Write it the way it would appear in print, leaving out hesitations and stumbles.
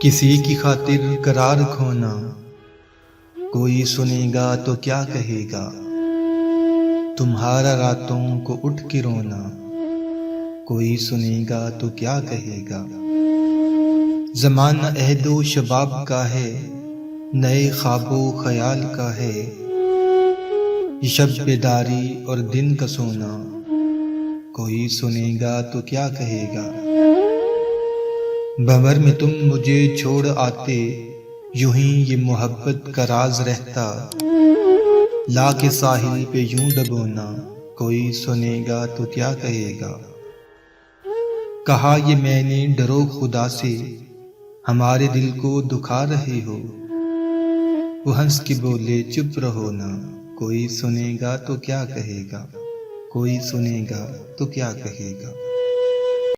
کسی کی خاطر قرار کھونا، کوئی سنے گا تو کیا کہے گا؟ تمہارا راتوں کو اٹھ کے رونا، کوئی سنے گا تو کیا کہے گا؟ زمانہ عہد و شباب کا ہے، نئے خواب و خیال کا ہے، یہ شب بیداری اور دن کا سونا، کوئی سنے گا تو کیا کہے گا؟ بھنور میں تم مجھے چھوڑ آتے، یوں ہی یہ محبت کا راز رہتا، لا کے ساحل پہ یوں ڈبونا، کوئی سنے گا تو کیا کہے گا؟ کہا یہ میں نے ڈرو خدا سے، ہمارے دل کو دکھا رہے ہو، وہ ہنس کے بولے چپ رہو نا، کوئی سنے گا تو کیا کہے گا؟ کوئی سنے گا تو کیا کہے گا؟